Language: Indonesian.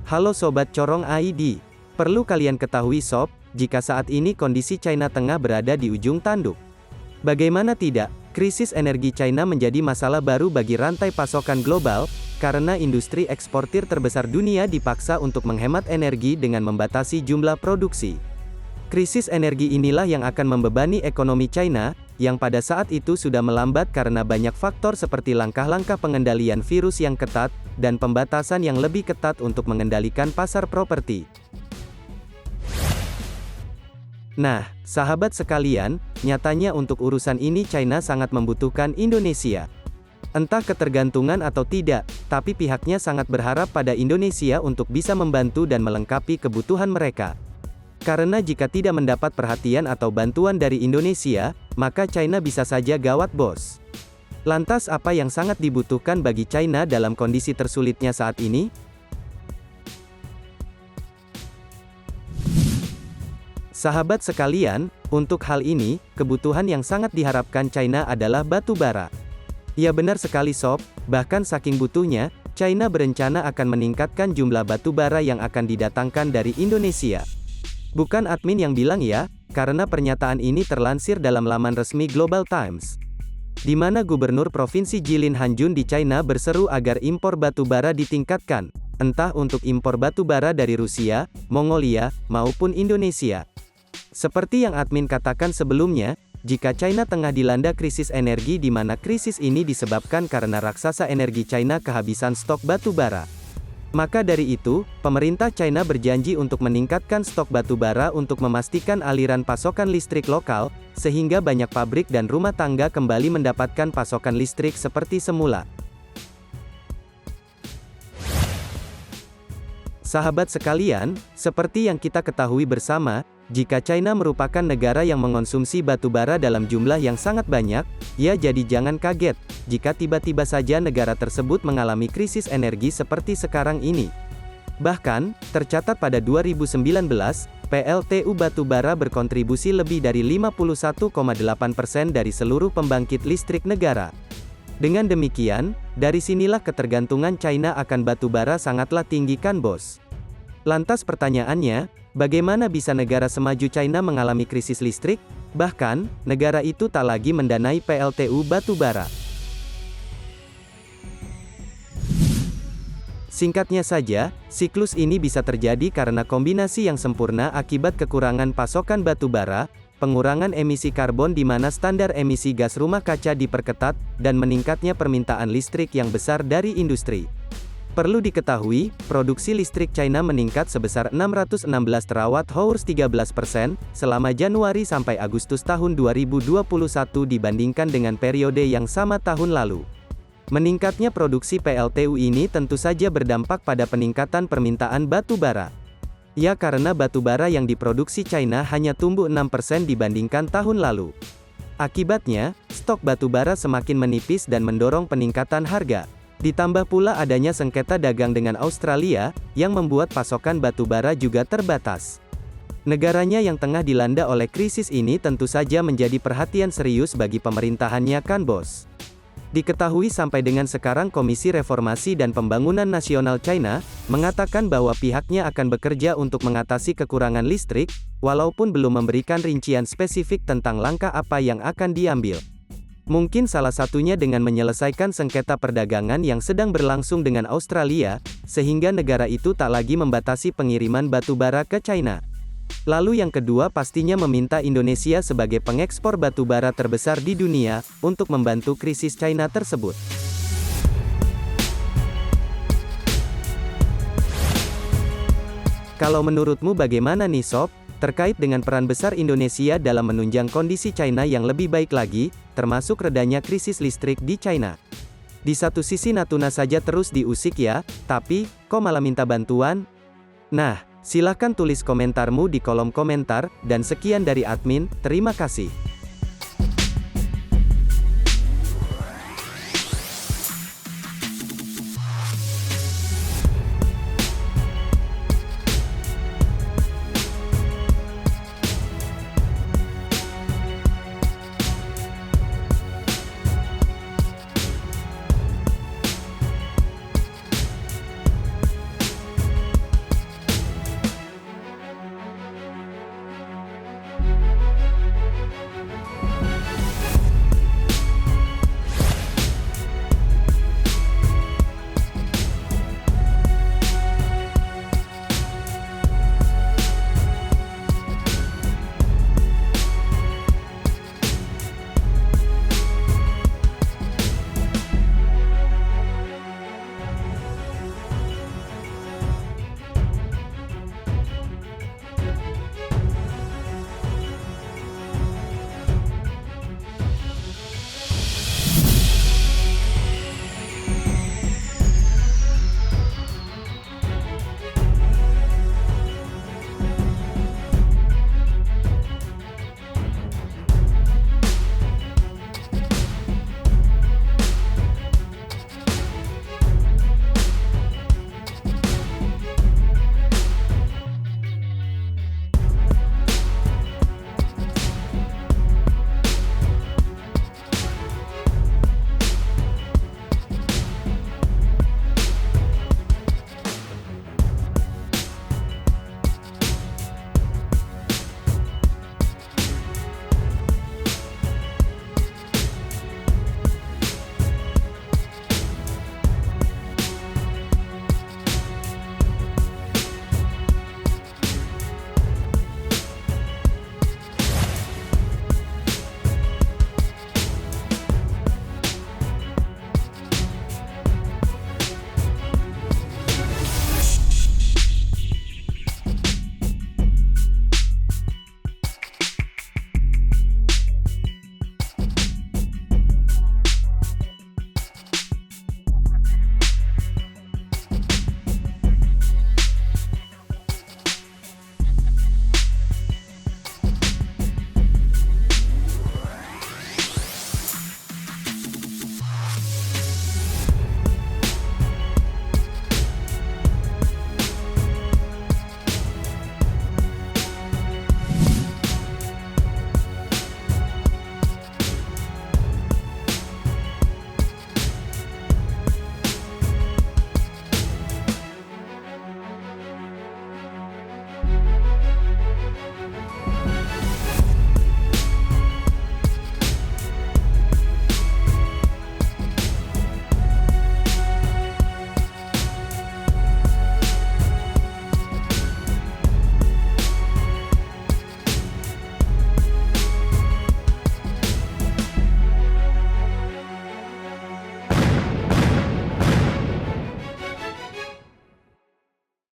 Halo Sobat Corong ID. Perlu kalian ketahui sob, jika saat ini kondisi China tengah berada di ujung tanduk. Bagaimana tidak, krisis energi China menjadi masalah baru bagi rantai pasokan global, karena industri eksportir terbesar dunia dipaksa untuk menghemat energi dengan membatasi jumlah produksi. Krisis energi inilah yang akan membebani ekonomi China, yang pada saat itu sudah melambat karena banyak faktor seperti langkah-langkah pengendalian virus yang ketat, dan pembatasan yang lebih ketat untuk mengendalikan pasar properti. Nah, sahabat sekalian, nyatanya untuk urusan ini China sangat membutuhkan Indonesia. Entah ketergantungan atau tidak, tapi pihaknya sangat berharap pada Indonesia untuk bisa membantu dan melengkapi kebutuhan mereka. Karena jika tidak mendapat perhatian atau bantuan dari Indonesia, maka China bisa saja gawat bos. Lantas apa yang sangat dibutuhkan bagi China dalam kondisi tersulitnya saat ini? Sahabat sekalian, untuk hal ini, kebutuhan yang sangat diharapkan China adalah batu bara. Ya benar sekali sob, bahkan saking butuhnya, China berencana akan meningkatkan jumlah batu bara yang akan didatangkan dari Indonesia. Bukan admin yang bilang ya, karena pernyataan ini terlansir dalam laman resmi Global Times. Di mana Gubernur Provinsi Jilin Hanjun di China berseru agar impor batu bara ditingkatkan, entah untuk impor batu bara dari Rusia, Mongolia, maupun Indonesia. Seperti yang admin katakan sebelumnya, jika China tengah dilanda krisis energi di mana krisis ini disebabkan karena raksasa energi China kehabisan stok batu bara. Maka dari itu, pemerintah China berjanji untuk meningkatkan stok batu bara untuk memastikan aliran pasokan listrik lokal, sehingga banyak pabrik dan rumah tangga kembali mendapatkan pasokan listrik seperti semula. Sahabat sekalian, seperti yang kita ketahui bersama, jika China merupakan negara yang mengonsumsi batu bara dalam jumlah yang sangat banyak, ya jadi jangan kaget, jika tiba-tiba saja negara tersebut mengalami krisis energi seperti sekarang ini. Bahkan, tercatat pada 2019, PLTU batu bara berkontribusi lebih dari 51,8% dari seluruh pembangkit listrik negara. Dengan demikian, dari sinilah ketergantungan China akan batu bara sangatlah tinggi kan bos. Lantas pertanyaannya, bagaimana bisa negara semaju China mengalami krisis listrik? Bahkan, negara itu tak lagi mendanai PLTU batu bara. Singkatnya saja, siklus ini bisa terjadi karena kombinasi yang sempurna akibat kekurangan pasokan batu bara, pengurangan emisi karbon di mana standar emisi gas rumah kaca diperketat, dan meningkatnya permintaan listrik yang besar dari industri. Perlu diketahui, produksi listrik China meningkat sebesar 616 terawatt-hours 13% selama Januari sampai Agustus tahun 2021 dibandingkan dengan periode yang sama tahun lalu. Meningkatnya produksi PLTU ini tentu saja berdampak pada peningkatan permintaan batu bara. Ya karena batu bara yang diproduksi China hanya tumbuh 6% dibandingkan tahun lalu. Akibatnya, stok batu bara semakin menipis dan mendorong peningkatan harga. Ditambah pula adanya sengketa dagang dengan Australia, yang membuat pasokan batu bara juga terbatas. Negaranya yang tengah dilanda oleh krisis ini tentu saja menjadi perhatian serius bagi pemerintahannya kan bos. Diketahui sampai dengan sekarang Komisi Reformasi dan Pembangunan Nasional China, mengatakan bahwa pihaknya akan bekerja untuk mengatasi kekurangan listrik, walaupun belum memberikan rincian spesifik tentang langkah apa yang akan diambil. Mungkin salah satunya dengan menyelesaikan sengketa perdagangan yang sedang berlangsung dengan Australia, sehingga negara itu tak lagi membatasi pengiriman batu bara ke China. Lalu yang kedua pastinya meminta Indonesia sebagai pengekspor batu bara terbesar di dunia, untuk membantu krisis China tersebut. Kalau menurutmu bagaimana nih sob, terkait dengan peran besar Indonesia dalam menunjang kondisi China yang lebih baik lagi, termasuk redanya krisis listrik di China? Di satu sisi Natuna saja terus diusik ya, tapi, kok malah minta bantuan? Nah, silahkan tulis komentarmu di kolom komentar, dan sekian dari admin, terima kasih.